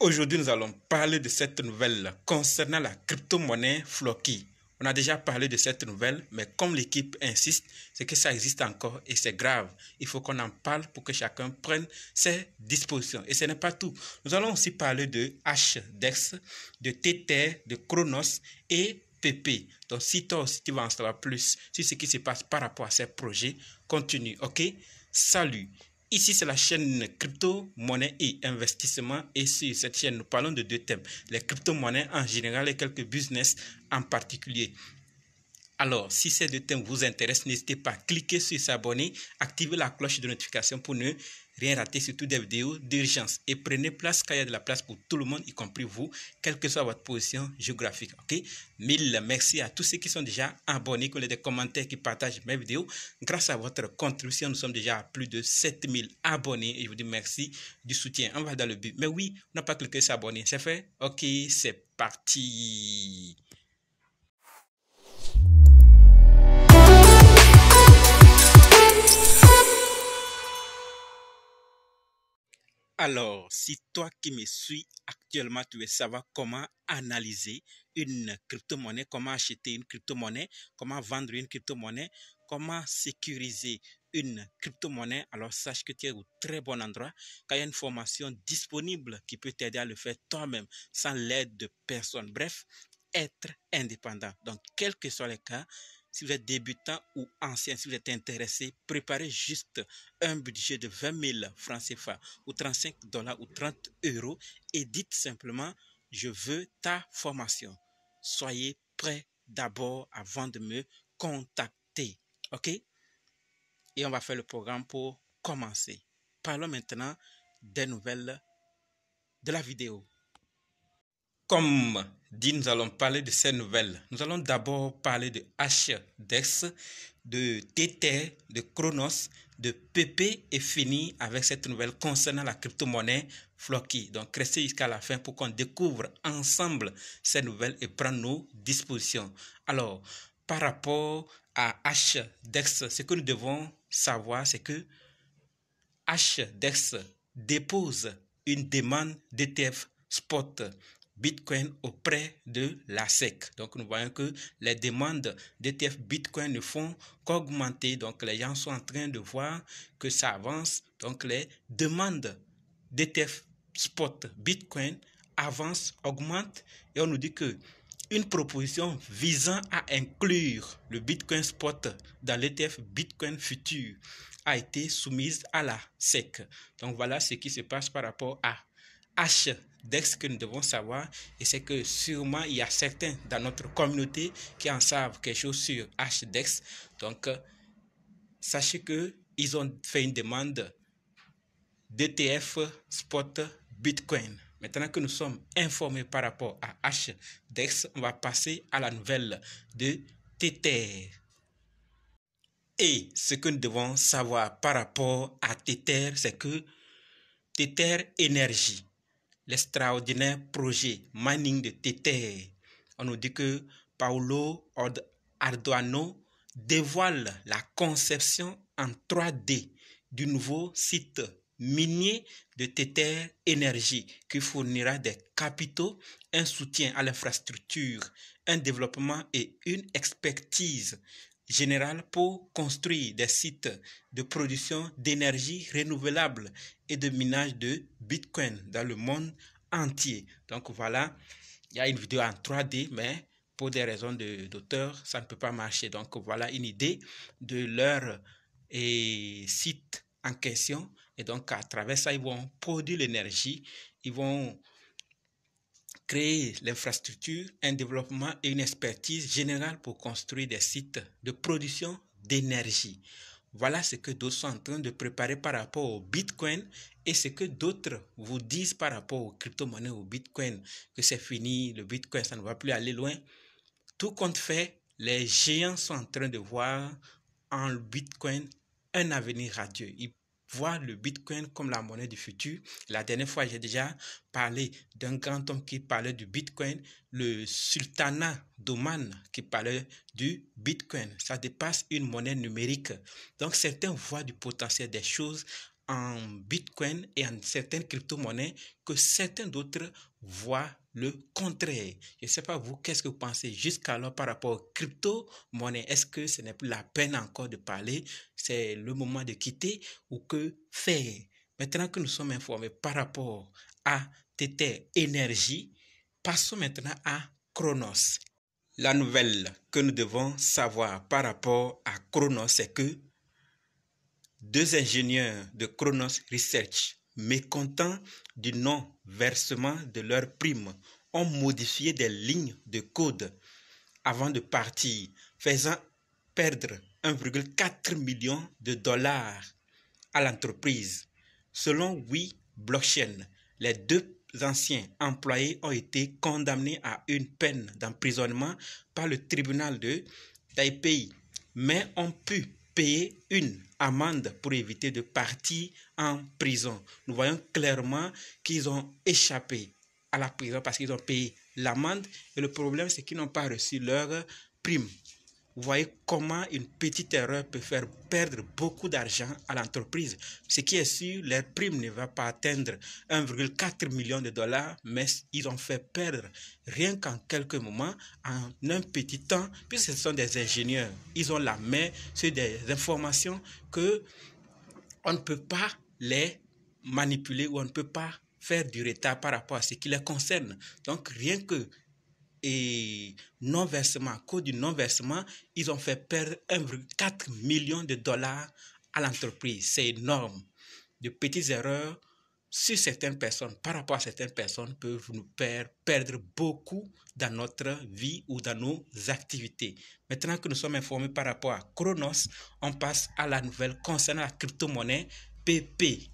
Aujourd'hui, nous allons parler de cette nouvelle concernant la crypto-monnaie Floki. On a déjà parlé de cette nouvelle, mais comme l'équipe insiste, c'est que ça existe encore et c'est grave. Il faut qu'on en parle pour que chacun prenne ses dispositions. Et ce n'est pas tout. Nous allons aussi parler de HDEX, de Tether, de Chronos et PP. Donc, si toi aussi tu vas en savoir plus sur ce qui se passe par rapport à ces projets, continue, ok? Salut! Ici, c'est la chaîne crypto, monnaie et investissement. Et sur cette chaîne, nous parlons de deux thèmes. Les crypto-monnaies en général et quelques business en particulier. Alors, si ces deux thèmes vous intéressent, n'hésitez pas à cliquer sur s'abonner, activer la cloche de notification pour ne rien rater, surtout des vidéos d'urgence. Et prenez place car il y a de la place pour tout le monde, y compris vous, quelle que soit votre position géographique. Ok? Mille merci à tous ceux qui sont déjà abonnés, qui ont des commentaires, qui partagent mes vidéos. Grâce à votre contribution, nous sommes déjà à plus de 7000 abonnés. Et je vous dis merci du soutien. On va dans le but. Mais oui, on n'a pas cliqué sur s'abonner. C'est fait? Ok, c'est parti. Alors, si toi qui me suis actuellement, tu veux savoir comment analyser une crypto-monnaie, comment acheter une crypto-monnaie, comment vendre une crypto-monnaie, comment sécuriser une crypto-monnaie, alors sache que tu es au très bon endroit, car il y a une formation disponible qui peut t'aider à le faire toi-même sans l'aide de personne. Bref, être indépendant. Donc, quels que soient les cas, si vous êtes débutant ou ancien, si vous êtes intéressé, préparez juste un budget de 20 000 francs CFA ou 35 $ ou 30 € et dites simplement, je veux ta formation. Soyez prêts d'abord avant de me contacter. OK? Et on va faire le programme pour commencer. Parlons maintenant des nouvelles de la vidéo. Comme dit, nous allons parler de ces nouvelles. Nous allons d'abord parler de HDEX, de Tether, de Chronos, de PP et finir avec cette nouvelle concernant la crypto-monnaie Floki. Donc, restez jusqu'à la fin pour qu'on découvre ensemble ces nouvelles et prendre nos dispositions. Alors, par rapport à HDEX, ce que nous devons savoir, c'est que HDEX dépose une demande d'ETF spot Bitcoin auprès de la SEC. Donc, nous voyons que les demandes d'ETF Bitcoin ne font qu'augmenter. Donc, les gens sont en train de voir que ça avance. Donc, les demandes d'ETF spot Bitcoin avancent, augmentent. Et on nous dit que une proposition visant à inclure le Bitcoin spot dans l'ETF Bitcoin futur a été soumise à la SEC. Donc, voilà ce qui se passe par rapport à HDEX que nous devons savoir, et c'est que sûrement il y a certains dans notre communauté qui en savent quelque chose sur HDEX. Donc, sachez qu'ils ont fait une demande d'ETF spot Bitcoin. Maintenant que nous sommes informés par rapport à HDEX, on va passer à la nouvelle de Tether. Et ce que nous devons savoir par rapport à Tether, c'est que Tether Energy, l'extraordinaire projet mining de Tether, on nous dit que Paolo Ardoano dévoile la conception en 3D du nouveau site minier de Tether Energy qui fournira des capitaux, un soutien à l'infrastructure, un développement et une expertise générale pour construire des sites de production d'énergie renouvelable et de minage de Bitcoin dans le monde entier. Donc voilà, il y a une vidéo en 3D, mais pour des raisons d'auteur, ça ne peut pas marcher. Donc voilà une idée de leur site en question. Et donc à travers ça, ils vont produire l'énergie, ils vont créer l'infrastructure, un développement et une expertise générale pour construire des sites de production d'énergie. Voilà ce que d'autres sont en train de préparer par rapport au Bitcoin et ce que d'autres vous disent par rapport aux crypto-monnaies, au Bitcoin, que c'est fini, le Bitcoin, ça ne va plus aller loin. Tout compte fait, les géants sont en train de voir en le Bitcoin un avenir radieux. Ils voient le Bitcoin comme la monnaie du futur. La dernière fois, j'ai déjà parlé d'un grand homme qui parlait du Bitcoin, le sultanat d'Oman qui parlait du Bitcoin. Ça dépasse une monnaie numérique. Donc, certains voient du potentiel des choses en Bitcoin et en certaines crypto-monnaies que certains d'autres voient le contraire. Je ne sais pas vous, qu'est-ce que vous pensez jusqu'alors par rapport aux crypto-monnaies? Est-ce que ce n'est plus la peine encore de parler? C'est le moment de quitter ou que faire? Maintenant que nous sommes informés par rapport à Tether Energy, passons maintenant à Cronos. La nouvelle que nous devons savoir par rapport à Cronos, c'est que deux ingénieurs de Cronos Research, mécontents du non-versement de leurs primes, ont modifié des lignes de code avant de partir, faisant perdre 1,4 million de dollars à l'entreprise. Selon WeBlockchain, les deux anciens employés ont été condamnés à une peine d'emprisonnement par le tribunal de Taipei, mais ont pu payer une amende pour éviter de partir en prison. Nous voyons clairement qu'ils ont échappé à la prison parce qu'ils ont payé l'amende et le problème c'est qu'ils n'ont pas reçu leur prime. Vous voyez comment une petite erreur peut faire perdre beaucoup d'argent à l'entreprise. Ce qui est sûr, leur prime ne va pas atteindre 1,4 million de dollars, mais ils ont fait perdre rien qu'en quelques moments, en un petit temps, puisque ce sont des ingénieurs. Ils ont la main sur des informations que on ne peut pas les manipuler ou on ne peut pas faire du retard par rapport à ce qui les concerne. Donc rien que et non-versement, à cause du non-versement, ils ont fait perdre 1,4 million de dollars à l'entreprise. C'est énorme. De petites erreurs sur certaines personnes, par rapport à certaines personnes, peuvent nous perdre beaucoup dans notre vie ou dans nos activités. Maintenant que nous sommes informés par rapport à Cronos, on passe à la nouvelle concernant la crypto-monnaie PP.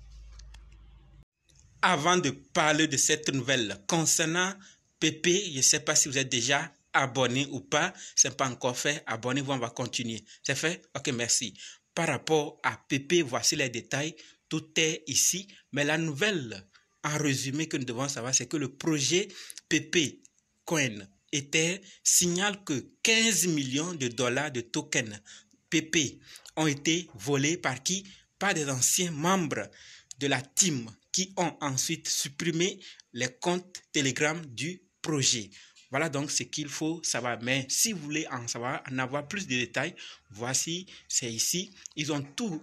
Avant de parler de cette nouvelle concernant PP, je ne sais pas si vous êtes déjà abonné ou pas. Ce n'est pas encore fait. Abonnez-vous, on va continuer. C'est fait? Ok, merci. Par rapport à PP, voici les détails. Tout est ici. Mais la nouvelle, en résumé, que nous devons savoir, c'est que le projet PP Coin Ether signale que 15 millions de dollars de tokens PP ont été volés par qui? Par des anciens membres de la team qui ont ensuite supprimé les comptes Telegram du projet. Voilà donc ce qu'il faut savoir. Mais si vous voulez en savoir, en avoir plus de détails, voici, c'est ici. Ils ont tout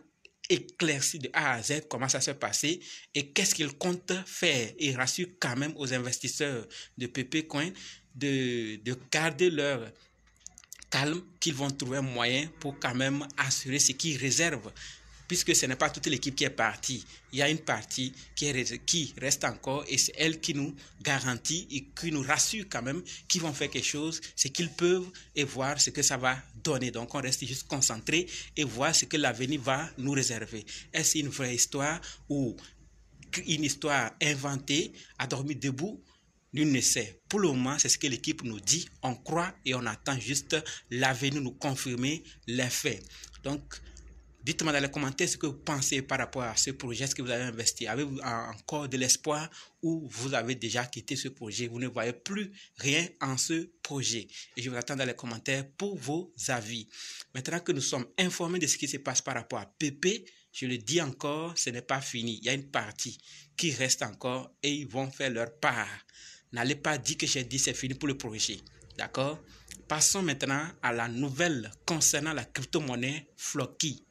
éclairci de A à Z, comment ça s'est passé et qu'est-ce qu'ils comptent faire. Et rassure quand même aux investisseurs de PP Coin de garder leur calme, qu'ils vont trouver un moyen pour quand même assurer ce qu'ils réservent. Puisque ce n'est pas toute l'équipe qui est partie. Il y a une partie qui reste encore et c'est elle qui nous garantit et qui nous rassure quand même qu'ils vont faire quelque chose, ce qu'ils peuvent et voir ce que ça va donner. Donc on reste juste concentré et voir ce que l'avenir va nous réserver. Est-ce une vraie histoire ou une histoire inventée, à dormir debout? Nul ne sait. Pour le moment, c'est ce que l'équipe nous dit. On croit et on attend juste l'avenir nous confirmer les faits. Donc, dites-moi dans les commentaires ce que vous pensez par rapport à ce projet, est-ce que vous avez investi, avez-vous encore de l'espoir ou vous avez déjà quitté ce projet, vous ne voyez plus rien en ce projet. Et je vous attends dans les commentaires pour vos avis. Maintenant que nous sommes informés de ce qui se passe par rapport à PP, je le dis encore, ce n'est pas fini. Il y a une partie qui reste encore et ils vont faire leur part. N'allez pas dire que j'ai dit c'est fini pour le projet. D'accord? Passons maintenant à la nouvelle concernant la crypto-monnaie Floki.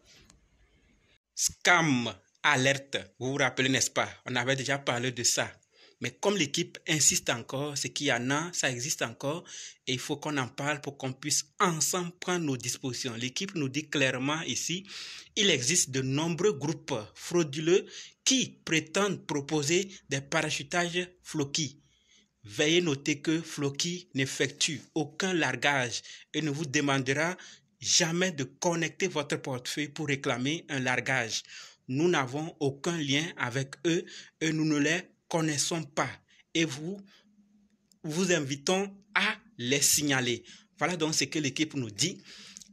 Scam alerte, vous vous rappelez n'est-ce pas? On avait déjà parlé de ça. Mais comme l'équipe insiste encore, c'est qu'il y en a, ça existe encore et il faut qu'on en parle pour qu'on puisse ensemble prendre nos dispositions. L'équipe nous dit clairement ici, il existe de nombreux groupes frauduleux qui prétendent proposer des parachutages Floki. Veuillez noter que Floki n'effectue aucun largage et ne vous demandera jamais de connecter votre portefeuille pour réclamer un largage. Nous n'avons aucun lien avec eux et nous ne les connaissons pas. Et vous invitons à les signaler. Voilà donc ce que l'équipe nous dit.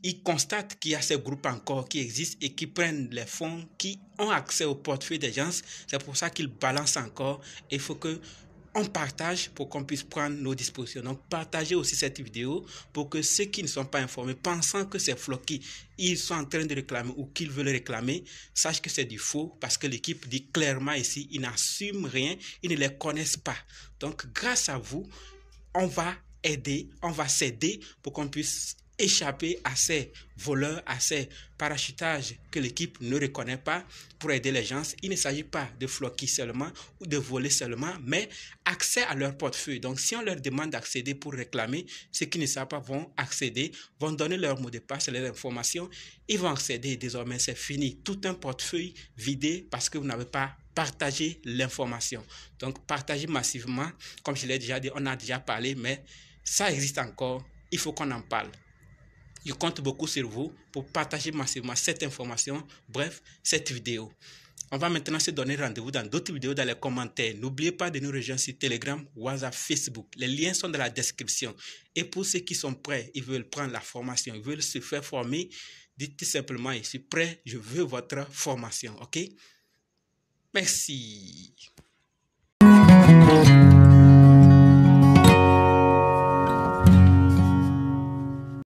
Ils constatent qu'il y a ces groupes encore qui existent et qui prennent les fonds, qui ont accès au portefeuille des gens. C'est pour ça qu'ils balancent encore. Il faut que on partage pour qu'on puisse prendre nos dispositions. Donc, partagez aussi cette vidéo pour que ceux qui ne sont pas informés, pensant que c'est Floki, ils sont en train de réclamer ou qu'ils veulent réclamer, sachent que c'est du faux parce que l'équipe dit clairement ici, ils n'assument rien, ils ne les connaissent pas. Donc, grâce à vous, on va s'aider pour qu'on puisse échapper à ces voleurs, à ces parachutages que l'équipe ne reconnaît pas pour aider les gens. Il ne s'agit pas de floquer seulement ou de voler seulement, mais accès à leur portefeuille. Donc, si on leur demande d'accéder pour réclamer, ceux qui ne savent pas vont accéder, vont donner leur mot de passe, les informations, ils vont accéder. Désormais, c'est fini. Tout un portefeuille vidé parce que vous n'avez pas partagé l'information. Donc, partagez massivement. Comme je l'ai déjà dit, on a déjà parlé, mais ça existe encore. Il faut qu'on en parle. Je compte beaucoup sur vous pour partager massivement cette information, bref, cette vidéo. On va maintenant se donner rendez-vous dans d'autres vidéos dans les commentaires. N'oubliez pas de nous rejoindre sur Telegram, WhatsApp, Facebook. Les liens sont dans la description. Et pour ceux qui sont prêts, ils veulent prendre la formation, ils veulent se faire former, dites tout simplement, je suis prêt, je veux votre formation, ok? Merci.